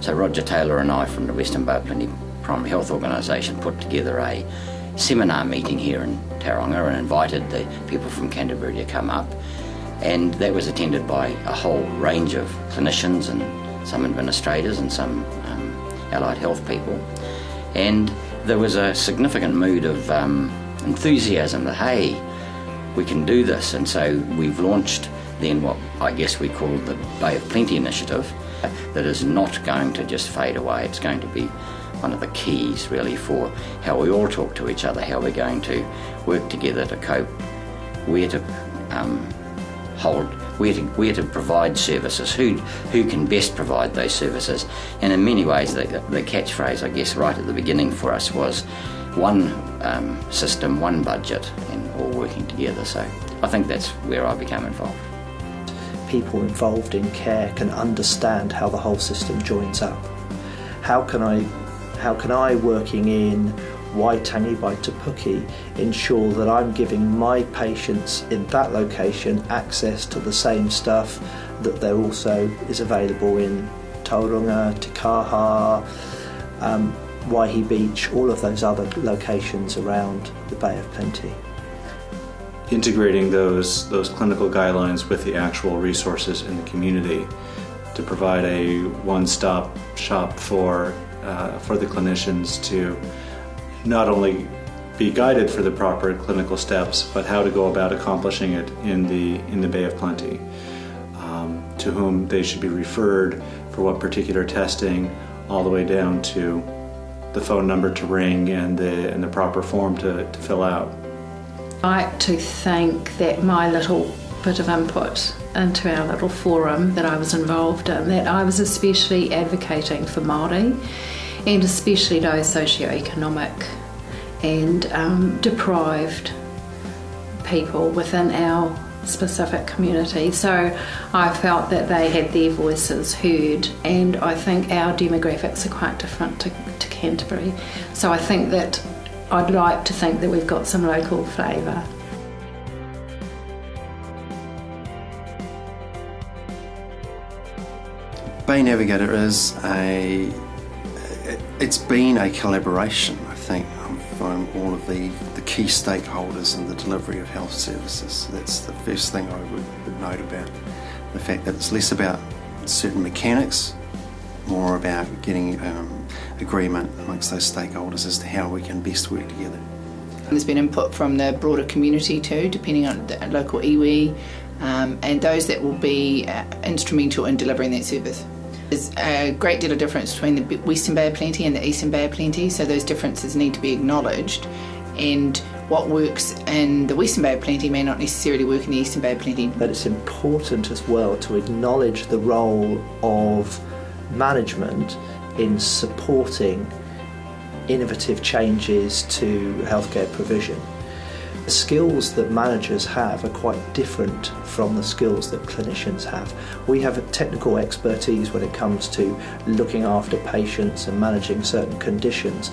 So Roger Taylor and I from the Western Bay Plenty Primary Health Organisation put together a seminar meeting here in Tauranga and invited the people from Canterbury to come up, and that was attended by a whole range of clinicians and some administrators and some allied health people, and there was a significant mood of enthusiasm that, hey, we can do this. And so we've launched then what I guess we call the Bay of Plenty initiative, that is not going to just fade away. It's going to be one of the keys really for how we all talk to each other, how we're going to work together to cope, where to where to provide services, who can best provide those services. And in many ways the catchphrase, I guess, right at the beginning for us was one system, one budget, and all working together. So I think that's where I became involved. People involved in care can understand how the whole system joins up. How can I working in Waitangi by Te Puke ensure that I'm giving my patients in that location access to the same stuff that there also is available in Tauranga, Te Kaha, Waihi Beach, all of those other locations around the Bay of Plenty. Integrating those clinical guidelines with the actual resources in the community to provide a one-stop shop for the clinicians to not only be guided for the proper clinical steps, but how to go about accomplishing it in the Bay of Plenty, to whom they should be referred for what particular testing, all the way down to the phone number to ring and the proper form to fill out. I'd like to think that my little bit of input into our little forum that I was involved in, that I was especially advocating for Māori, and especially those socio-economic and deprived people within our specific community. So I felt that they had their voices heard, and I think our demographics are quite different to Canterbury. So I think that I'd like to think that we've got some local flavour. Bay Navigator it's been a collaboration, I think, from all of the key stakeholders in the delivery of health services. That's the first thing I would note about the fact that it's less about certain mechanics, more about getting agreement amongst those stakeholders as to how we can best work together. There's been input from the broader community too, depending on the local iwi, and those that will be instrumental in delivering that service. There's a great deal of difference between the Western Bay of Plenty and the Eastern Bay of Plenty, so those differences need to be acknowledged, and what works in the Western Bay of Plenty may not necessarily work in the Eastern Bay of Plenty. But it's important as well to acknowledge the role of management in supporting innovative changes to healthcare provision. The skills that managers have are quite different from the skills that clinicians have. We have a technical expertise when it comes to looking after patients and managing certain conditions,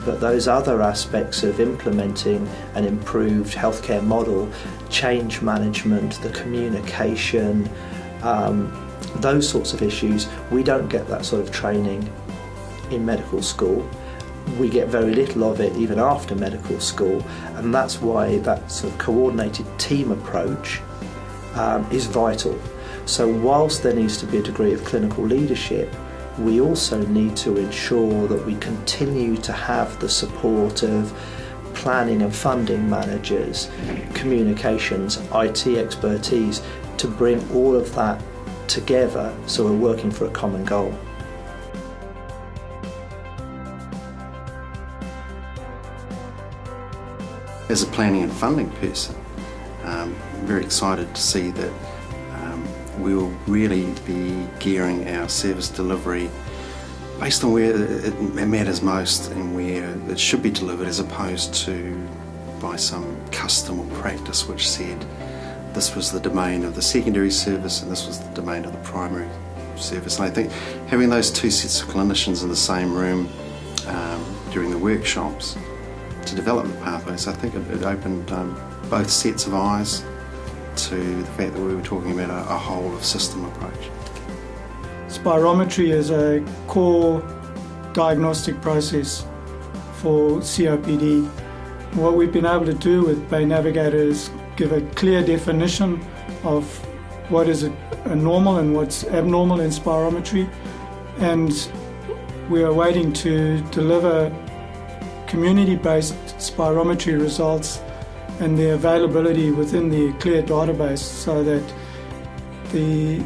but those other aspects of implementing an improved healthcare model, change management, the communication, those sorts of issues, we don't get that sort of training in medical school. We get very little of it even after medical school, and that's why that sort of coordinated team approach is vital. So whilst there needs to be a degree of clinical leadership, we also need to ensure that we continue to have the support of planning and funding managers, communications, IT expertise, to bring all of that together so we're working for a common goal. As a planning and funding person, I'm very excited to see that we'll really be gearing our service delivery based on where it matters most and where it should be delivered, as opposed to by some custom or practice which said this was the domain of the secondary service and this was the domain of the primary service. And I think having those two sets of clinicians in the same room during the workshops to develop the pathways, I think it opened both sets of eyes to the fact that we were talking about a whole of system approach. spirometry is a core diagnostic process for COPD. What we've been able to do with Bay Navigator is give a clear definition of what is a normal and what's abnormal in spirometry, and we are waiting to deliver community-based spirometry results and their availability within the CLEAR database so that the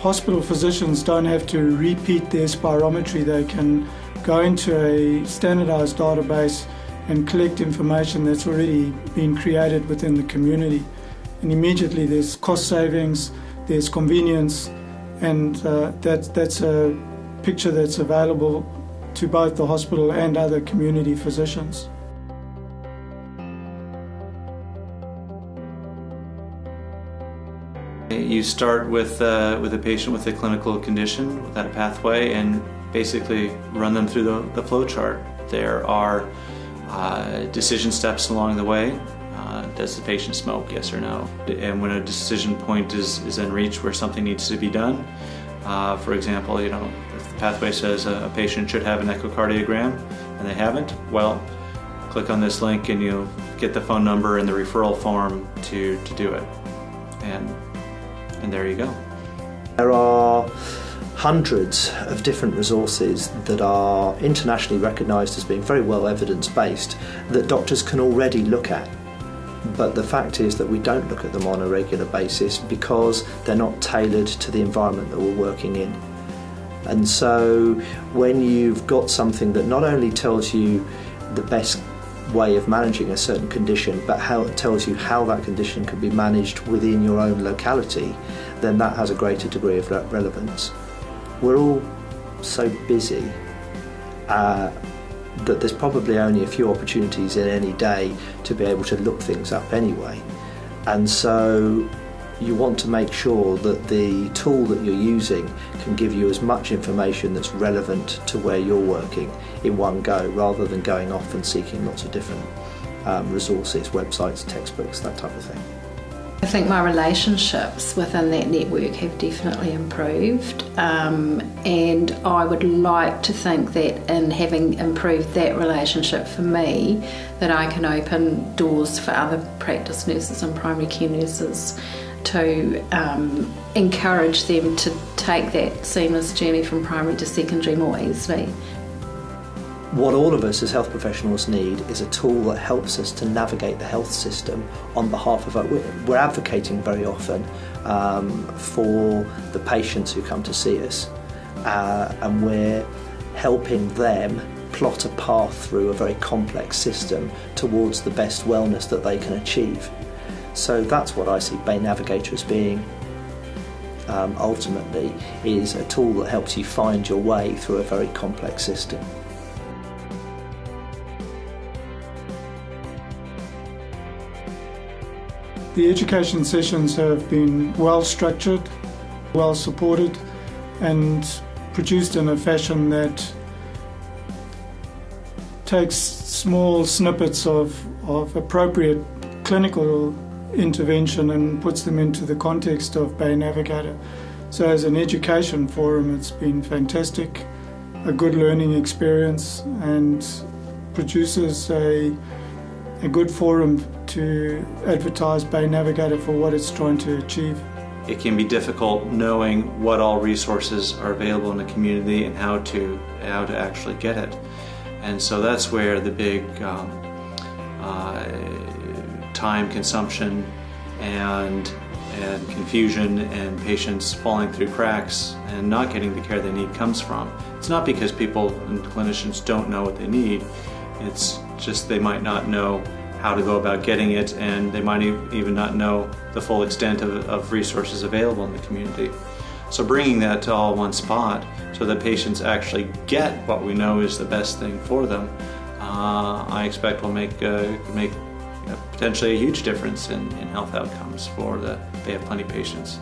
hospital physicians don't have to repeat their spirometry. They can go into a standardized database and collect information that's already been created within the community. And immediately there's cost savings, there's convenience, and that's a picture that's available to both the hospital and other community physicians. You start with a patient with a clinical condition, without a pathway, and basically run them through the flow chart. There are decision steps along the way. Does the patient smoke, yes or no? And when a decision point is then reached where something needs to be done, for example, if the pathway says a patient should have an echocardiogram and they haven't, well, click on this link and you'll get the phone number and the referral form to do it. And there you go. There are hundreds of different resources that are internationally recognised as being very well evidence-based that doctors can already look at. But the fact is that we don't look at them on a regular basis because they're not tailored to the environment that we're working in. And so when you've got something that not only tells you the best way of managing a certain condition, but how it tells you how that condition can be managed within your own locality, then that has a greater degree of relevance. We're all so busy that there's probably only a few opportunities in any day to be able to look things up anyway. And so you want to make sure that the tool that you're using can give you as much information that's relevant to where you're working in one go, rather than going off and seeking lots of different resources, websites, textbooks, that type of thing. I think my relationships within that network have definitely improved, and I would like to think that in having improved that relationship for me, that I can open doors for other practice nurses and primary care nurses to encourage them to take that seamless journey from primary to secondary more easily. What all of us as health professionals need is a tool that helps us to navigate the health system on behalf of we're advocating very often for the patients who come to see us, and we're helping them plot a path through a very complex system towards the best wellness that they can achieve. So that's what I see Bay Navigator as being. Ultimately, is a tool that helps you find your way through a very complex system. The education sessions have been well structured, well supported, and produced in a fashion that takes small snippets of appropriate clinical intervention and puts them into the context of Bay Navigator. So as an education forum, it's been fantastic, a good learning experience, and produces a good forum to advertise Bay Navigator for what it's trying to achieve. It can be difficult knowing what all resources are available in the community and how to actually get it. And so that's where the big time consumption and confusion and patients falling through cracks and not getting the care they need comes from. It's not because people and clinicians don't know what they need, it's just they might not know how to go about getting it, and they might even not know the full extent of resources available in the community. So bringing that to all one spot so that patients actually get what we know is the best thing for them, I expect will make potentially a huge difference in health outcomes for the Bay of Plenty patients.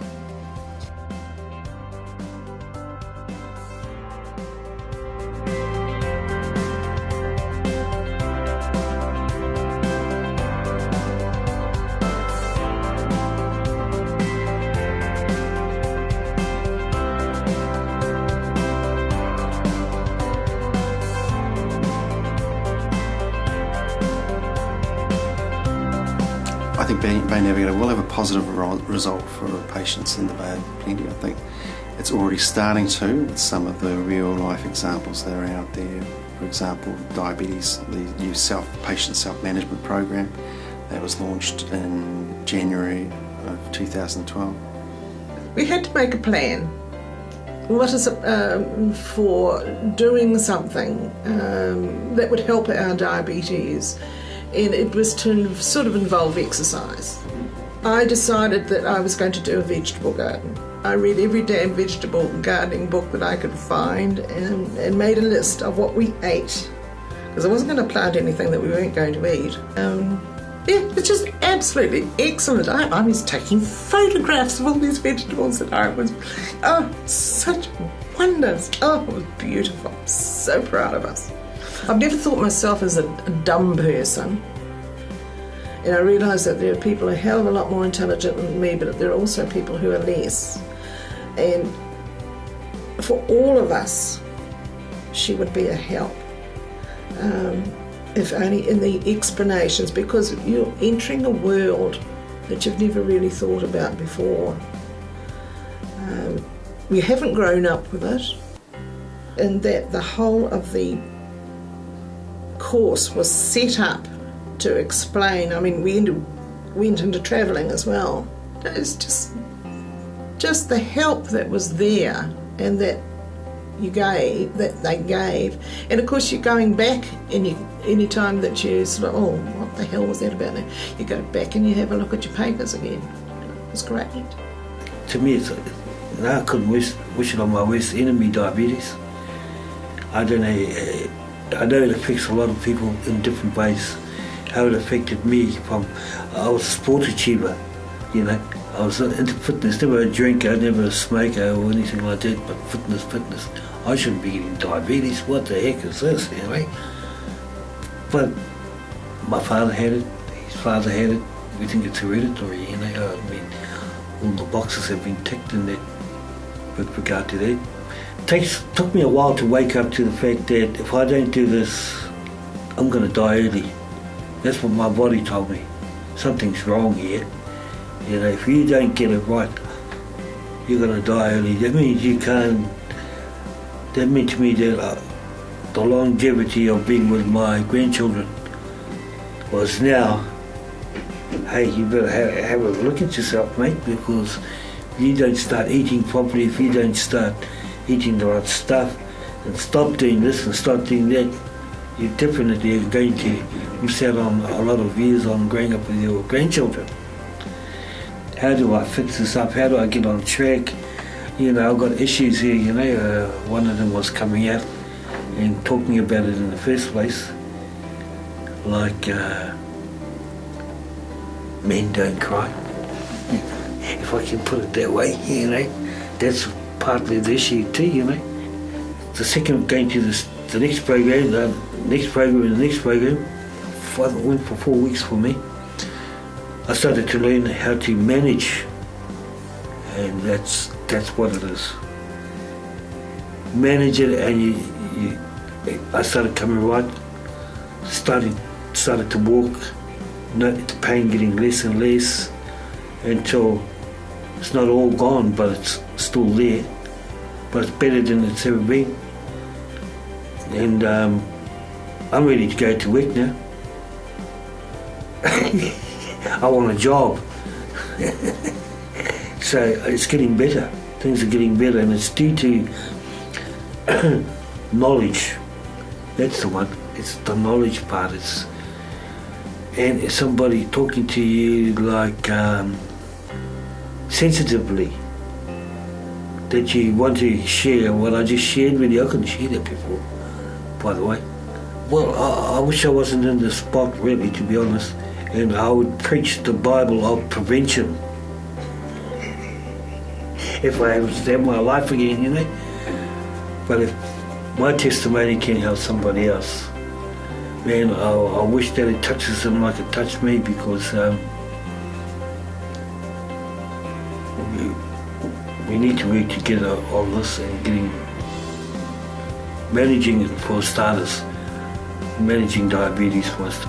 think Bay Navigator will have a positive result for patients in the Bay of Plenty. I think it's already starting to with some of the real life examples that are out there. For example, diabetes, the new patient self-management program that was launched in January of 2012. We had to make a plan. What is it for doing something that would help our diabetes, and it was to sort of involve exercise. I decided that I was going to do a vegetable garden. I read every damn vegetable gardening book that I could find and made a list of what we ate, because I wasn't going to plant anything that we weren't going to eat. Yeah, it's just absolutely excellent. I was taking photographs of all these vegetables that I was, such wonders. Oh, it was beautiful. So proud of us. I've never thought myself as a dumb person. And I realise that there are people a hell of a lot more intelligent than me, but there are also people who are less. And for all of us, she would be a help. If only in the explanations, because you're entering a world that you've never really thought about before. We haven't grown up with it, and that the whole of the course was set up to explain. I mean, we went into travelling as well. It's just the help that was there, and that they gave, and of course you're going back, and any time that you sort of, oh, what the hell was that about now? You go back and you have a look at your papers again. It was great. To me, I couldn't wish it on my worst enemy, diabetes. I don't know. I know it affects a lot of people in different ways. How it affected me, I was a sport achiever, you know. I was into fitness, never a drinker, never a smoker or anything like that, but fitness. I shouldn't be getting diabetes, what the heck is this, you know? But my father had it, his father had it, we think it's hereditary, you know. I mean, all the boxes have been ticked in that with regard to that. It took me a while to wake up to the fact that if I don't do this, I'm going to die early. That's what my body told me. Something's wrong here. You know, if you don't get it right, you're going to die early. That means you can't. That meant to me that the longevity of being with my grandchildren was now, hey, you better have a look at yourself, mate, because if you don't start eating properly, if you don't start eating the right stuff, and stop doing this and start doing that, you definitely are going to miss out on a lot of years on growing up with your grandchildren. How do I fix this up? How do I get on track? You know, I've got issues here, you know. One of them was coming out and talking about it in the first place. Like, men don't cry. If I can put it that way, you know. That's partly the issue too, you know. The second, going to the next program, the next program, went for 4 weeks for me. I started to learn how to manage, and that's what it is. Manage it, and I started coming right. Started to walk. The pain getting less and less until it's not all gone, but it's still there. But it's better than it's ever been. And I'm ready to go to work now. I want a job. So it's getting better. Things are getting better, and it's due to knowledge. That's the one. It's the knowledge part. And it's somebody talking to you like sensitively, that you want to share what I just shared with you. I couldn't share that before, by the way. Well, I wish I wasn't in this spot, really, to be honest. And I would preach the Bible of prevention if I ever start my life again, you know. But if my testimony can help somebody else, man, I wish that it touches them like it touched me, because we need to work together on this and managing it for starters, managing diabetes first.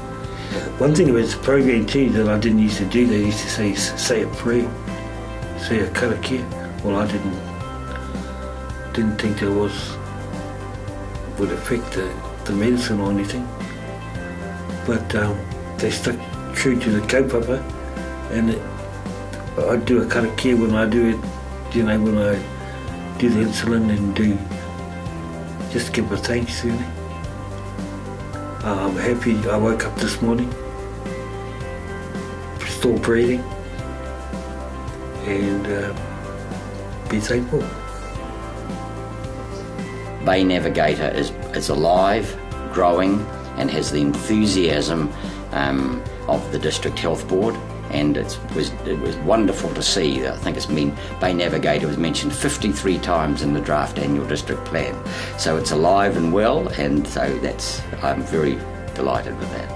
One thing about the program too that I didn't used to do, they used to say a prayer, say a karakia. Well, I didn't think that would affect the medicine or anything. But they stuck true to the kaupapa, and I do a karakia when I do it, you know, when I do the insulin and just give a thanks, really. I'm happy I woke up this morning, still breathing, and be thankful. Bay Navigator is alive, growing, and has the enthusiasm of the District Health Board, and it was wonderful to see. I think Bay Navigator was mentioned 53 times in the draft annual district plan. So it's alive and well, and so I'm very delighted with that.